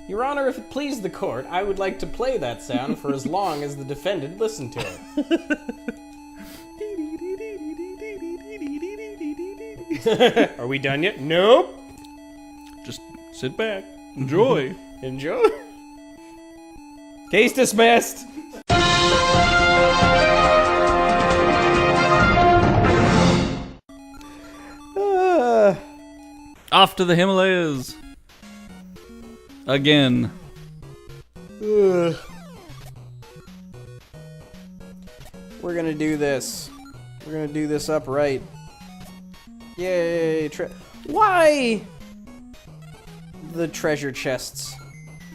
Your Honor, if it please the court, I would like to play that sound for as long as the defendant listened to it. Are we done yet? Nope. Just sit back. Enjoy. Enjoy. Case dismissed. Off to the Himalayas. Again. We're gonna do this. We're gonna do this upright. Yay! Why the treasure chests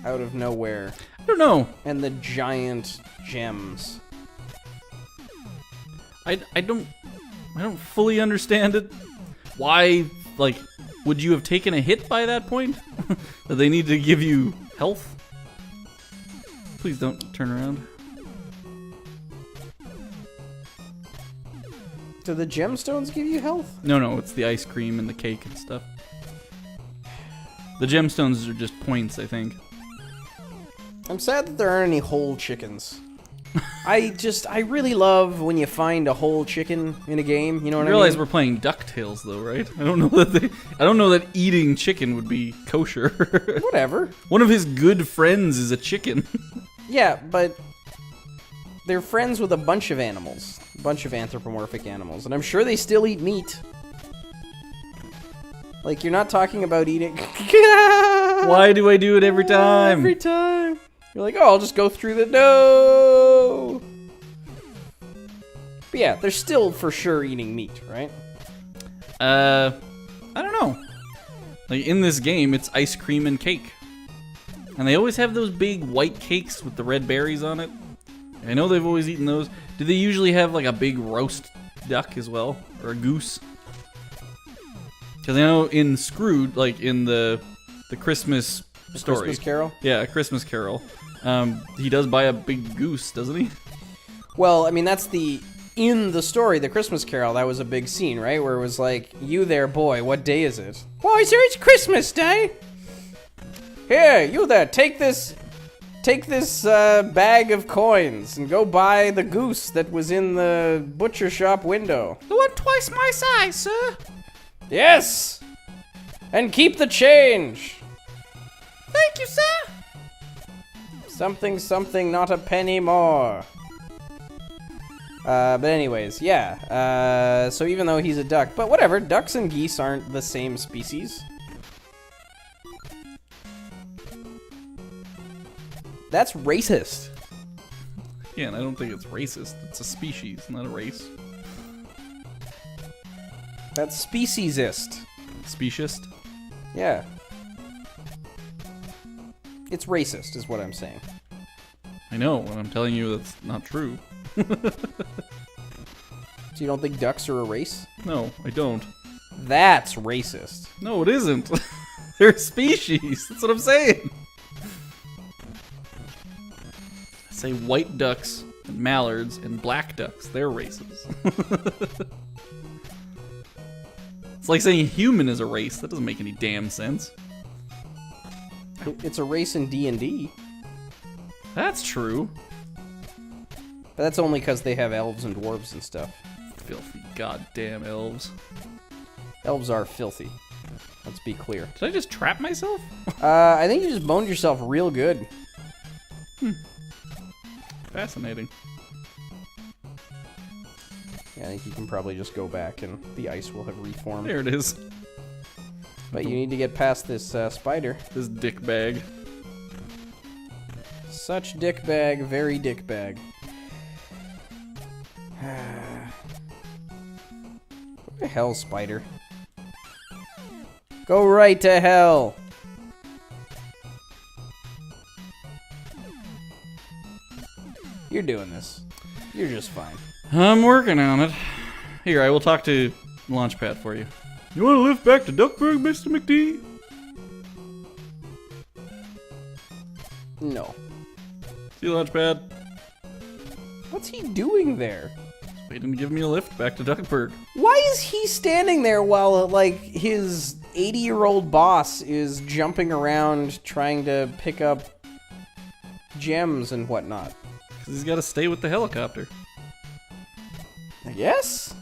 out of nowhere? I don't know. And the giant gems. I don't fully understand it. Why, like, would you have taken a hit by that point? That they need to give you health? Please don't turn around. Do the gemstones give you health? No, it's the ice cream and the cake and stuff. The gemstones are just points, I think. I'm sad that there aren't any whole chickens. I really love when you find a whole chicken in a game, you know what I mean? You realize we're playing Ducktales though, right? I don't know that eating chicken would be kosher. Whatever. One of his good friends is a chicken. Yeah, but they're friends with a bunch of animals. A bunch of anthropomorphic animals, and I'm sure they still eat meat. Like, you're not talking about eating... Why do I do it every time? Every time. You're like, oh, I'll just go through the... No! But yeah, they're still for sure eating meat, right? I don't know. Like, in this game, it's ice cream and cake. And they always have those big white cakes with the red berries on it. I know they've always eaten those. Do they usually have, like, a big roast duck as well? Or a goose? Because I know in Scrooge, like, in the Christmas story. Christmas Carol? Yeah, A Christmas Carol. He does buy a big goose, doesn't he? Well, I mean, that's the... In the story, The Christmas Carol, that was a big scene, right? Where it was like, you there, boy, what day is it? Boy, sir, it's Christmas Day! Here, you there, take this bag of coins and go buy the goose that was in the butcher shop window. The one twice my size, sir. Yes! And keep the change! Thank you, sir! Something, something, not a penny more. But anyways, yeah. So even though he's a duck, but whatever, ducks and geese aren't the same species. That's racist. Yeah, and I don't think it's racist. It's a species, not a race. That's speciesist. Speciest? Yeah. It's racist, is what I'm saying. I know, and I'm telling you that's not true. So you don't think ducks are a race? No, I don't. That's racist. No, it isn't. They're a species. That's what I'm saying. I say white ducks and mallards and black ducks. They're races. It's like saying human is a race. That doesn't make any damn sense. It's a race in D&D. That's true. But that's only because they have elves and dwarves and stuff. Filthy goddamn elves. Elves are filthy. Let's be clear. Did I just trap myself? I think you just boned yourself real good. Fascinating. Yeah, I think you can probably just go back and the ice will have reformed. There it is. But you need to get past this spider. This dick bag. Such dick bag, very dick bag. Go to hell, spider. Go right to hell. You're doing this. You're just fine. I'm working on it. Here, I will talk to Launchpad for you. You want to lift back to Duckburg, Mr. McD? No. See you, Launchpad. What's he doing there? Waiting to give me a lift back to Duckburg. Why is he standing there while, like, his 80-year-old boss is jumping around trying to pick up gems and whatnot? Because he's got to stay with the helicopter. I guess?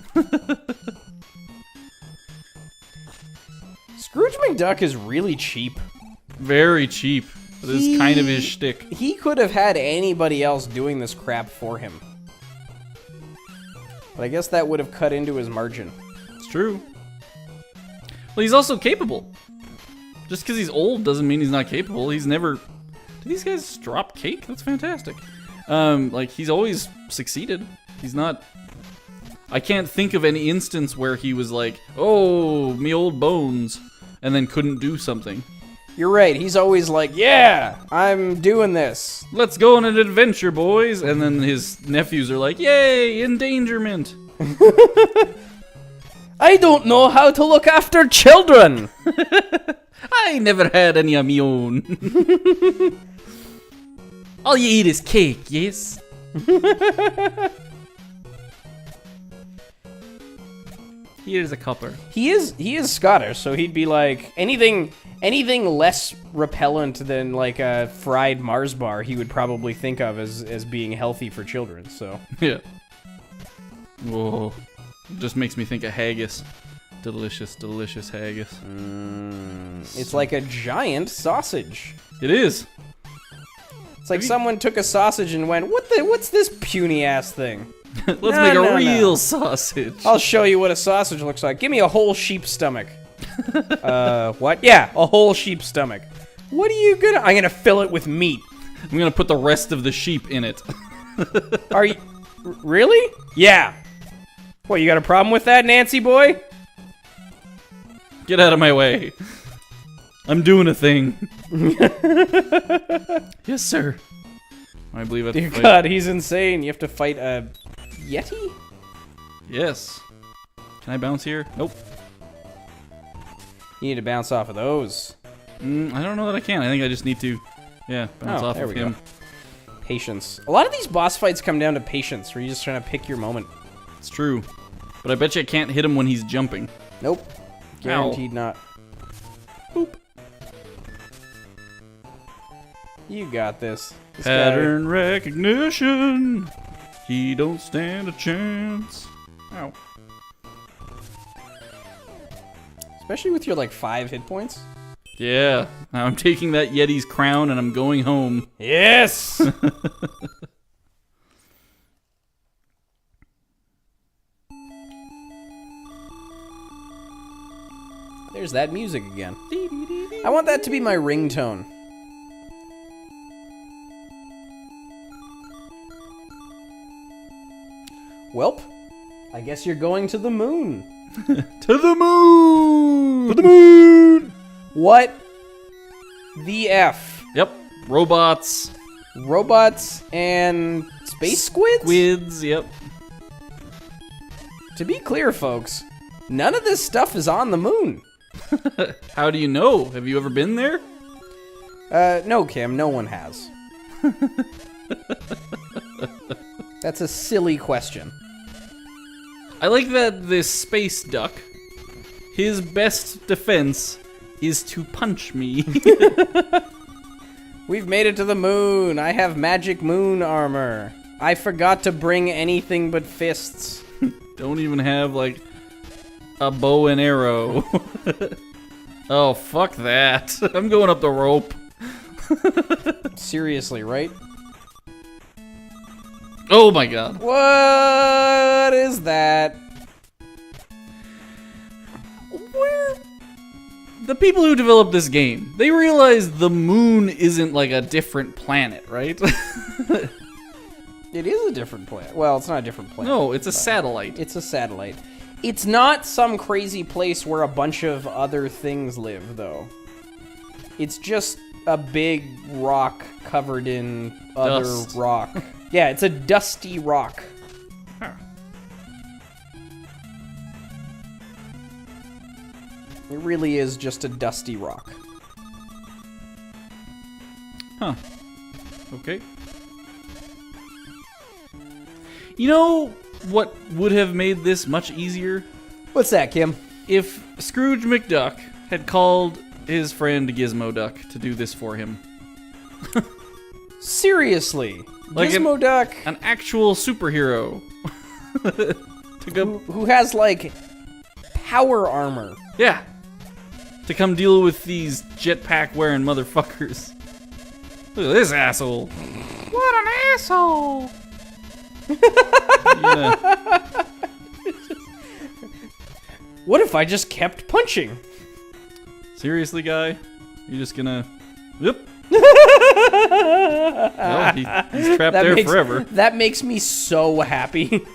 Scrooge McDuck is really cheap. Very cheap. This is kind of his shtick. He could have had anybody else doing this crap for him. But I guess that would have cut into his margin. It's true. Well, he's also capable. Just because he's old doesn't mean he's not capable. He's never... Do these guys drop cake? That's fantastic. Like, he's always succeeded. He's not... I can't think of any instance where he was like, oh, me old bones, and then couldn't do something. You're right. He's always like, yeah, I'm doing this. Let's go on an adventure, boys. And then his nephews are like, yay, endangerment. I don't know how to look after children. I never had any of my own. All you eat is cake, yes? Here's a copper. He is Scottish, so he'd be like anything less repellent than like a fried Mars bar he would probably think of as being healthy for children, so. Yeah. Whoa. Just makes me think of haggis. Delicious, delicious haggis. It's like a giant sausage. It is. It's like someone took a sausage and went, what's this puny ass thing? Let's make a real sausage. I'll show you what a sausage looks like. Give me a whole sheep stomach. What? Yeah, a whole sheep stomach. What are you gonna... I'm gonna fill it with meat. I'm gonna put the rest of the sheep in it. Are you... Really? Yeah. What, you got a problem with that, Nancy boy? Get out of my way. I'm doing a thing. Yes, sir. I believe I have to fight. God, he's insane. You have to fight a... Yeti? Yes. Can I bounce here? Nope. You need to bounce off of those. I don't know that I can. I think I just need to, yeah, bounce off of him. Go. Patience. A lot of these boss fights come down to patience, where you're just trying to pick your moment. It's true. But I bet you I can't hit him when he's jumping. Nope. Guaranteed not. Boop. You got this. Pattern recognition. He don't stand a chance. Ow. Especially with your, like, 5 hit points. Yeah. I'm taking that Yeti's crown and I'm going home. Yes! There's that music again. I want that to be my ringtone. Welp, I guess you're going to the moon. To the moon! To the moon! What the F? Yep. Robots. Robots and space squids? Squids, yep. To be clear, folks, none of this stuff is on the moon. How do you know? Have you ever been there? No, Kim, no one has. That's a silly question. I like that this space duck, his best defense is to punch me. We've made it to the moon. I have magic moon armor. I forgot to bring anything but fists. Don't even have, like, a bow and arrow. Oh, fuck that. I'm going up the rope. Seriously, right? Oh my god. What is that? The people who developed this game, they realized the moon isn't like a different planet, right? It is a different planet. Well, it's not a different planet. No, it's a satellite. It's a satellite. It's not some crazy place where a bunch of other things live, though. It's just a big rock covered in other rock. Yeah, it's a dusty rock. Huh. It really is just a dusty rock. Huh. Okay. You know what would have made this much easier? What's that, Kim? If Scrooge McDuck had called his friend Gizmo Duck to do this for him. Seriously? Like Gizmo Duck? An actual superhero. to go, Who has, like, power armor. yeah. To come deal with these jetpack wearing motherfuckers. Look at this asshole. What an asshole. Yeah. What if I just kept punching? Seriously, guy? You're just gonna... Yep. Well, he's trapped there forever. That makes me so happy.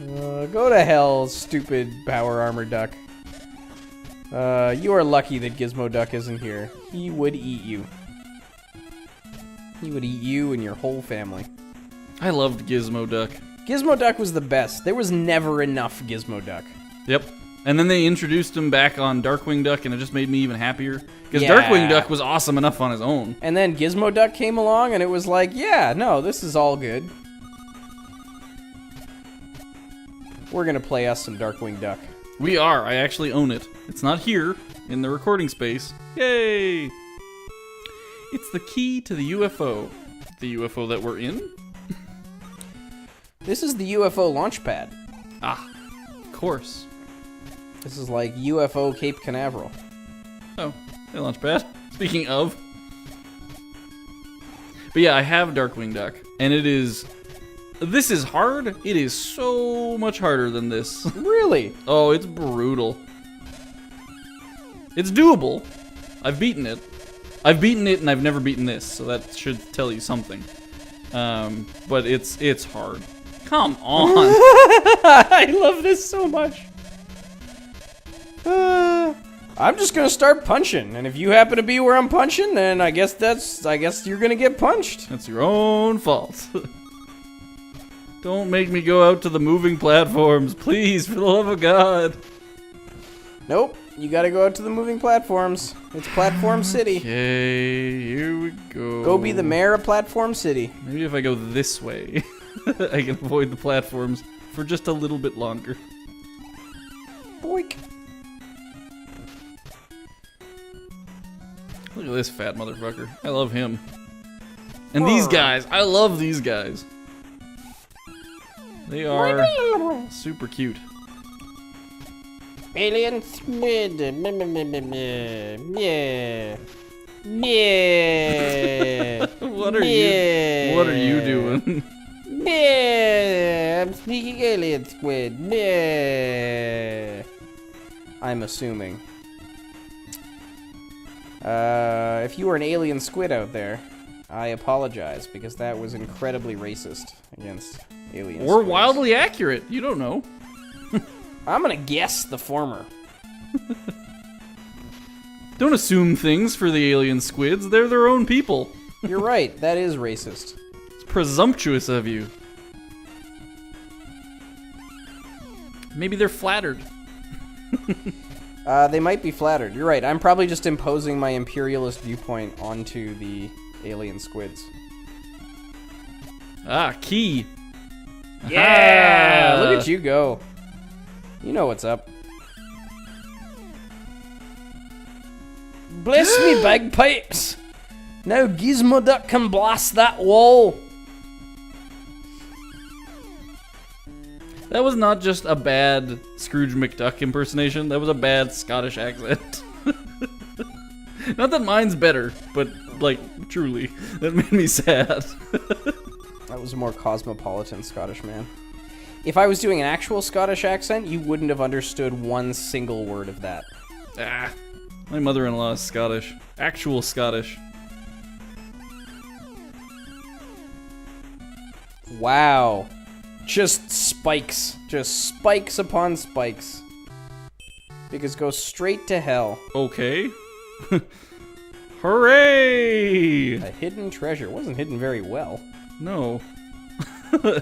Go to hell, stupid power armor duck. You are lucky that Gizmo Duck isn't here. He would eat you. He would eat you and your whole family. I loved Gizmo Duck. Gizmo Duck was the best. There was never enough Gizmo Duck. Yep. And then they introduced him back on Darkwing Duck, and it just made me even happier. Because Yeah. Darkwing Duck was awesome enough on his own. And then Gizmo Duck came along, and it was like, yeah, no, this is all good. We're gonna play us some Darkwing Duck. We are. I actually own it. It's not here in the recording space. Yay! It's the key to the UFO. The UFO that we're in? This is the UFO launch pad. Ah, of course. This is like UFO Cape Canaveral. Oh, hey, Launchpad. Speaking of. But yeah, I have Darkwing Duck, and it is... This is hard. It is so much harder than this. Really? Oh, it's brutal. It's doable. I've beaten it. I've beaten it, and I've never beaten this, so that should tell you something. But it's hard. Come on. I love this so much. I'm just gonna start punching, and if you happen to be where I'm punching, then I guess you're gonna get punched. That's your own fault. Don't make me go out to the moving platforms, please, for the love of God. Nope, you gotta go out to the moving platforms. It's Platform City. Okay, here we go. Go be the mayor of Platform City. Maybe if I go this way, I can avoid the platforms for just a little bit longer. Boink. Look at this fat motherfucker. I love him. And these guys, I love these guys. They are super cute. Alien squid. Yeah. Yeah. What are you doing? Yeah. I'm speaking alien squid. Yeah. I'm assuming. If you were an alien squid out there, I apologize because that was incredibly racist against aliens. Or wildly accurate. You don't know. I'm gonna guess the former. Don't assume things for the alien squids. They're their own people. You're right. That is racist. It's presumptuous of you. Maybe they're flattered. They might be flattered. You're right. I'm probably just imposing my imperialist viewpoint onto the alien squids. Ah, key. Yeah! Aha! Look at you go. You know what's up. Bless me bagpipes! Now Gizmo Duck can blast that wall. That was not just a bad Scrooge McDuck impersonation. That was a bad Scottish accent. Not that mine's better, but, like, truly, that made me sad. That was a more cosmopolitan Scottish man. If I was doing an actual Scottish accent, you wouldn't have understood one single word of that. Ah, my mother-in-law is Scottish. Actual Scottish. Wow. Just spikes. Just spikes upon spikes. Because go straight to hell. Okay. Hooray! A hidden treasure. Wasn't hidden very well. No. I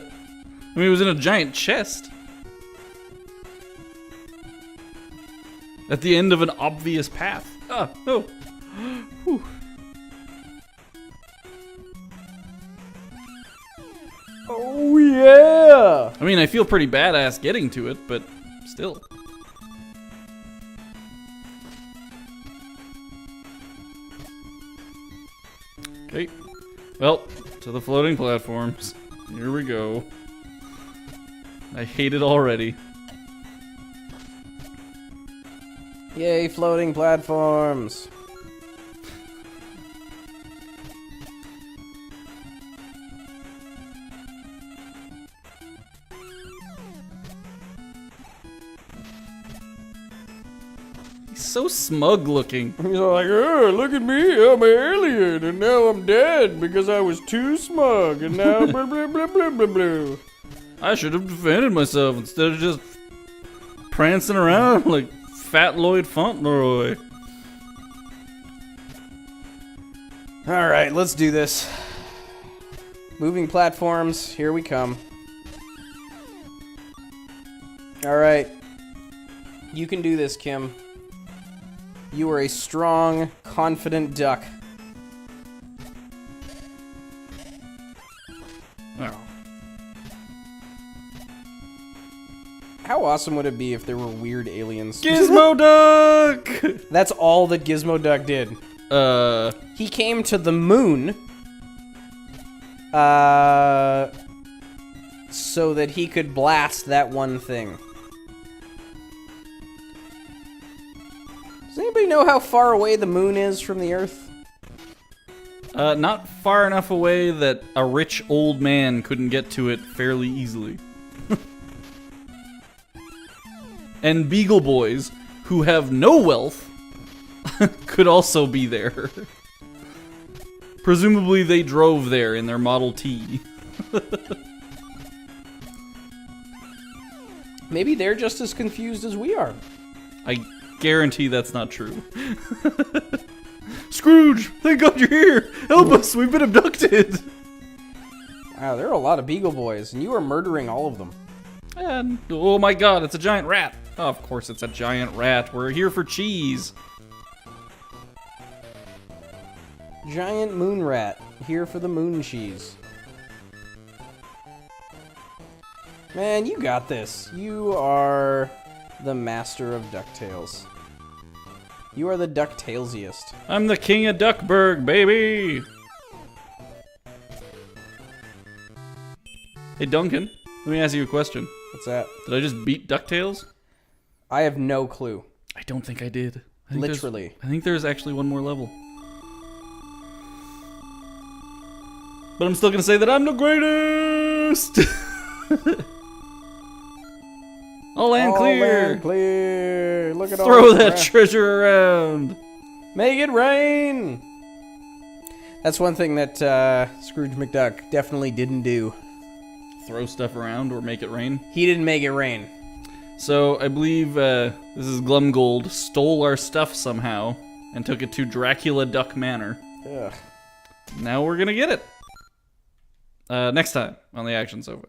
mean, it was in a giant chest. At the end of an obvious path. Ah, no. Whew. Oh yeah! I mean, I feel pretty badass getting to it, but still. Okay. Well, to the floating platforms. Here we go. I hate it already. Yay, floating platforms. He's so smug looking. He's all like, oh, look at me, I'm an alien, and now I'm dead because I was too smug, and now blah blah blah blah blah blah. I should have defended myself instead of just prancing around like Fat Lloyd Fauntleroy. Alright, let's do this. Moving platforms, here we come. Alright. You can do this, Kim. You are a strong, confident duck. Oh. How awesome would it be if there were weird aliens? Gizmo Duck! That's all that Gizmo Duck did. He came to the moon, so that he could blast that one thing. Does anybody know how far away the moon is from the Earth? Not far enough away that a rich old man couldn't get to it fairly easily. And Beagle Boys, who have no wealth, could also be there. Presumably they drove there in their Model T. Maybe they're just as confused as we are. I guarantee that's not true. Scrooge, thank God you're here! Help us, we've been abducted! Wow, there are a lot of Beagle Boys, and you are murdering all of them. And, oh my God, it's a giant rat. Oh, of course it's a giant rat. We're here for cheese. Giant moon rat, here for the moon cheese. Man, you got this. You are the master of Ducktales. You are the Ducktalesiest. I'm the king of Duckburg, baby! Hey, Duncan, let me ask you a question. What's that? Did I just beat DuckTales? I have no clue. I don't think I did. I think Literally. I think there's actually one more level. But I'm still gonna say that I'm the greatest! All land clear! All land clear! Look at all Throw the that crap. treasure around! Make it rain! That's one thing that Scrooge McDuck definitely didn't do. Throw stuff around or make it rain. He didn't make it rain. So I believe this is Glumgold stole our stuff somehow and took it to Dracula Duck Manor. Ugh. Now we're gonna get it. Next time on the Action Sofa.